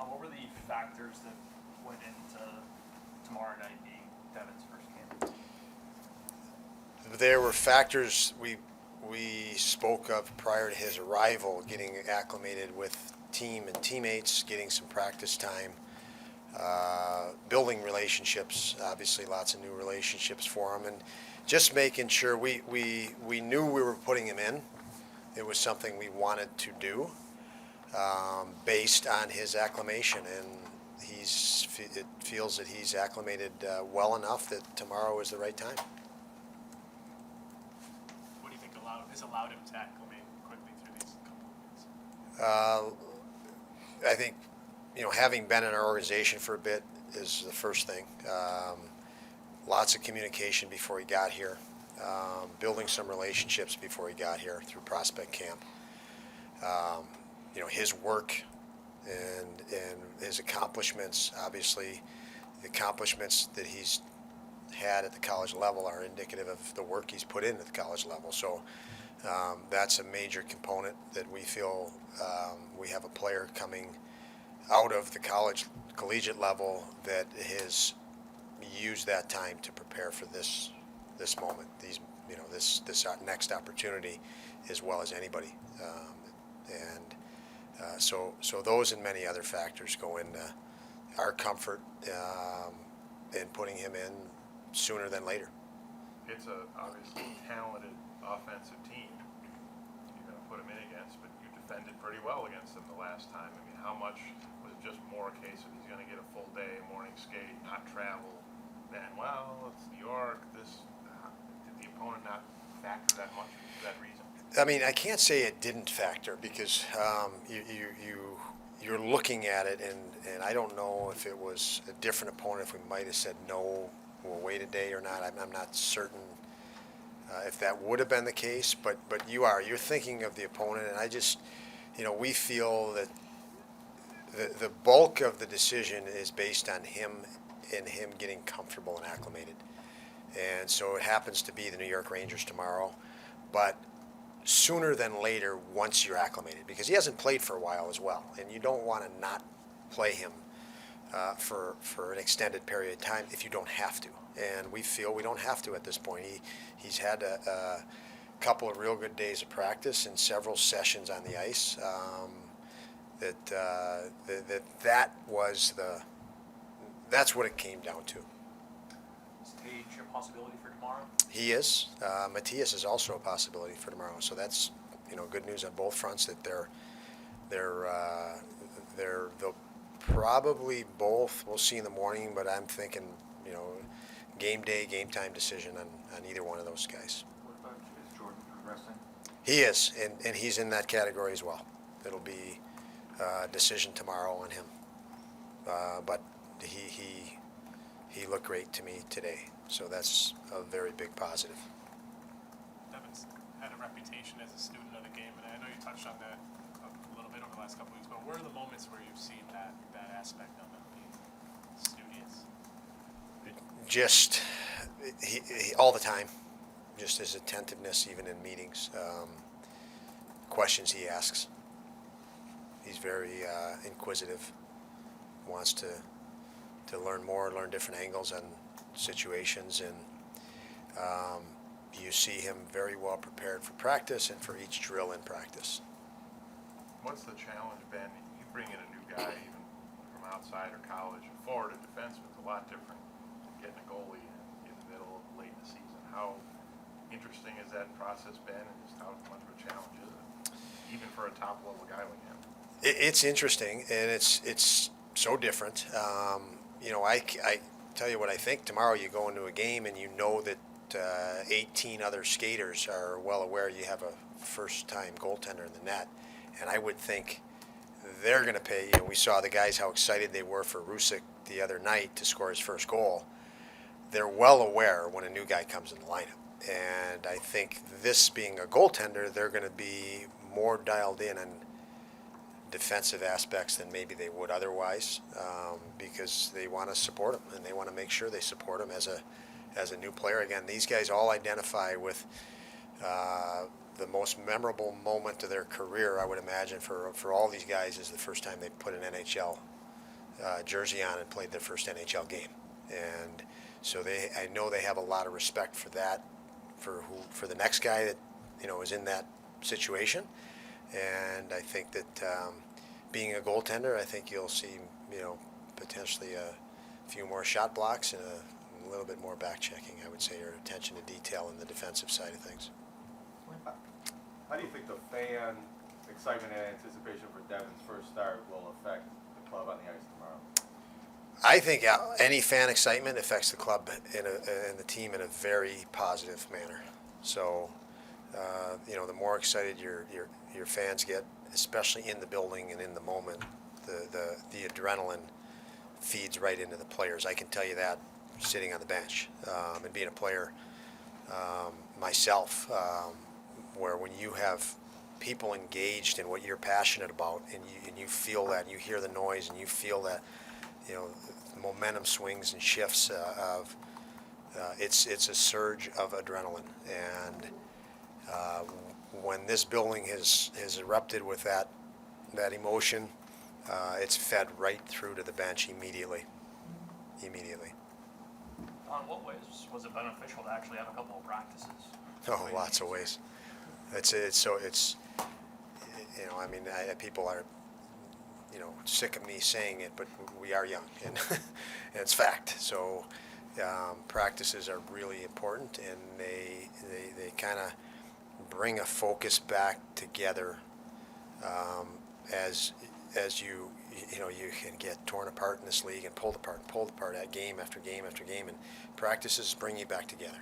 What were the factors that went into tomorrow night being Devin's first game? There were factors we spoke of prior to his arrival, getting acclimated with team and teammates, getting some practice time, building relationships, obviously lots of new relationships for him, and just making sure we knew we were putting him in. It was something we wanted to do based on his acclimation, and it feels that he's acclimated well enough that tomorrow is the right time. What do you think has allowed him to acclimate quickly through these couple of months? I think, having been in our organization for a bit is the first thing. Lots of communication before he got here, building some relationships before he got here through prospect camp. His work and his accomplishments, obviously, the accomplishments that he's had at the college level are indicative of the work he's put in at the college level. So that's a major component that we feel we have a player coming out of the collegiate level that has used that time to prepare for this moment, this next opportunity, as well as anybody. So those and many other factors go into our comfort in putting him in sooner than later. It's a obviously talented offensive team you're going to put him in against, but you defended pretty well against them the last time. I mean, how much was it just more a case of he's going to get a full day, morning skate, not travel, then, well, it's New York, did the opponent not factor that much for that reason? I mean, I can't say it didn't factor because you're looking at it, and I don't know if it was a different opponent, if we might have said no, we'll wait a day or not. I'm not certain if that would have been the case, but you're thinking of the opponent, and I just, we feel that the bulk of the decision is based on him and him getting comfortable and acclimated. And so it happens to be the New York Rangers tomorrow, but sooner than later once you're acclimated, because he hasn't played for a while as well, and you don't want to not play him for an extended period of time if you don't have to. And we feel we don't have to at this point. He's had a couple of real good days of practice and several sessions on the ice. That's what it came down to. Is Tage a possibility for tomorrow? He is. Matthias is also a possibility for tomorrow. So that's good news on both fronts that they'll probably both. We'll see in the morning, but I'm thinking game time decision on either one of those guys. What about, is Jordan progressing? He is, and he's in that category as well. It'll be a decision tomorrow on him. But he looked great to me today, so that's a very big positive. Devin's had a reputation as a student of the game, and I know you touched on that a little bit over the last couple of weeks, but where are the moments where you've seen that aspect of him being studious? Just he all the time, just his attentiveness, even in meetings, questions he asks. He's very inquisitive, wants to learn more, learn different angles on situations, and you see him very well prepared for practice and for each drill in practice. What's the challenge, Ben? You bring in a new guy, even from outside or college, and forward, a defenseman's a lot different than getting a goalie in the middle of late in the season. How interesting has that process been, and just how much of a challenge is it, even for a top-level guy like him? It's interesting, and it's so different. I tell you what I think. Tomorrow you go into a game and you know that 18 other skaters are well aware you have a first-time goaltender in the net, and I would think they're going to pay. We saw the guys how excited they were for Rusick the other night to score his first goal. They're well aware when a new guy comes in the lineup, and I think this being a goaltender, they're going to be more dialed in on defensive aspects than maybe they would otherwise, because they want to support him and they want to make sure they support him as a new player. Again, these guys all identify with the most memorable moment of their career, I would imagine, for all these guys is the first time they put an NHL jersey on and played their first NHL game. And so I know they have a lot of respect for that, for the next guy that, is in that situation. And I think that being a goaltender, I think you'll see, potentially a few more shot blocks and a little bit more back checking, I would say, or attention to detail in the defensive side of things. How do you think the fan excitement and anticipation for Devin's first start will affect the club on the ice tomorrow? I think any fan excitement affects the club and the team in a very positive manner. So, the more excited your fans get, especially in the building and in the moment, the adrenaline feeds right into the players. I can tell you that sitting on the bench and being a player myself, where when you have people engaged in what you're passionate about, and you feel that, and you hear the noise, and you feel that, the momentum swings and shifts it's a surge of adrenaline. And when this building has erupted with that emotion, it's fed right through to the bench immediately. On what ways was it beneficial to actually have a couple of practices? Oh, lots of ways. People are, sick of me saying it, but we are young, and it's fact. So practices are really important, and they kind of bring a focus back together as you can get torn apart in this league and pulled apart at game after game after game, and practices bring you back together,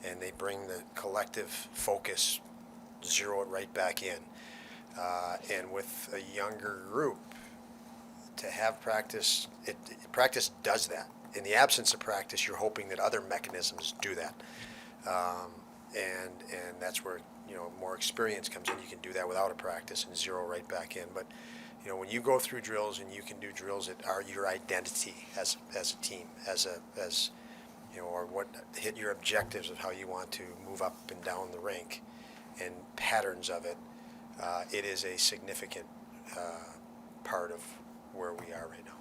and they bring the collective focus, zero it right back in. And with a younger group, to have practice, practice does that. In the absence of practice, you're hoping that other mechanisms do that, and that's where more experience comes in. You can do that without a practice and zero right back in. But when you go through drills and you can do drills that are your identity as a team, or what hit your objectives of how you want to move up and down the rink, and patterns of it, it is a significant part of where we are right now.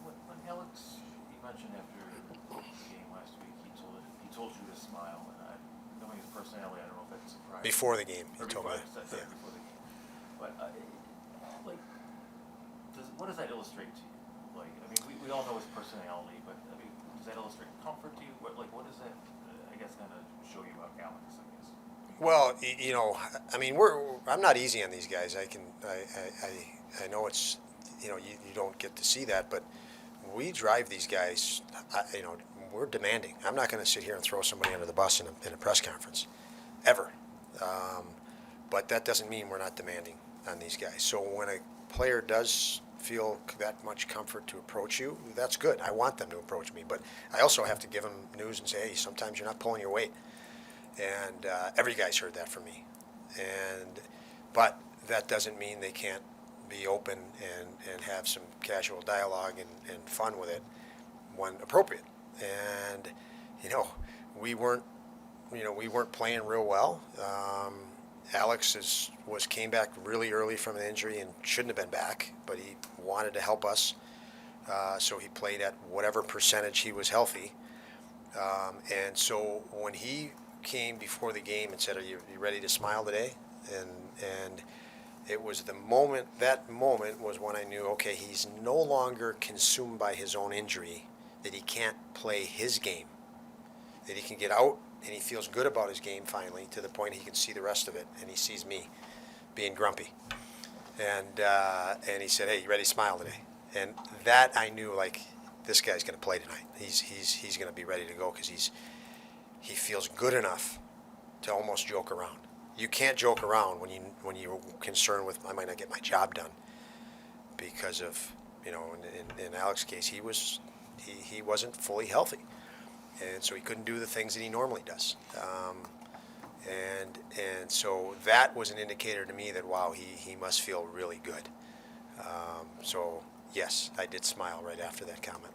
When Alex, he mentioned after the game last week, he told you to smile, and knowing his personality, I don't know if that's a surprise. Before the game, he told me. Before the game. But what does that illustrate to you? We all know his personality, but does that illustrate comfort to you? What does that, I guess, kind of show you about Alex? I guess. Well, I'm not easy on these guys. I know it's, you don't get to see that, but we drive these guys. We're demanding. I'm not going to sit here and throw somebody under the bus in a press conference, ever. But that doesn't mean we're not demanding on these guys. So when a player does feel that much comfort to approach you, that's good. I want them to approach me, but I also have to give them news and say, hey, sometimes you're not pulling your weight. And every guy's heard that from me. But that doesn't mean they can't be open and have some casual dialogue and fun with it when appropriate. And we weren't playing real well. Alex came back really early from an injury and shouldn't have been back, but he wanted to help us, so he played at whatever percentage he was healthy. And so when he came before the game and said, "Are you ready to smile today?" and it was that moment was when I knew, okay, he's no longer consumed by his own injury, that he can't play his game, that he can get out and he feels good about his game finally, to the point he can see the rest of it, and he sees me being grumpy. And he said, "Hey, you ready to smile today?" And that I knew, this guy's going to play tonight. He's going to be ready to go, because he feels good enough to almost joke around. You can't joke around when you're concerned with, I might not get my job done, because of, in Alex's case, he wasn't fully healthy, and so he couldn't do the things that he normally does. And so that was an indicator to me that, wow, he must feel really good. So yes, I did smile right after that comment.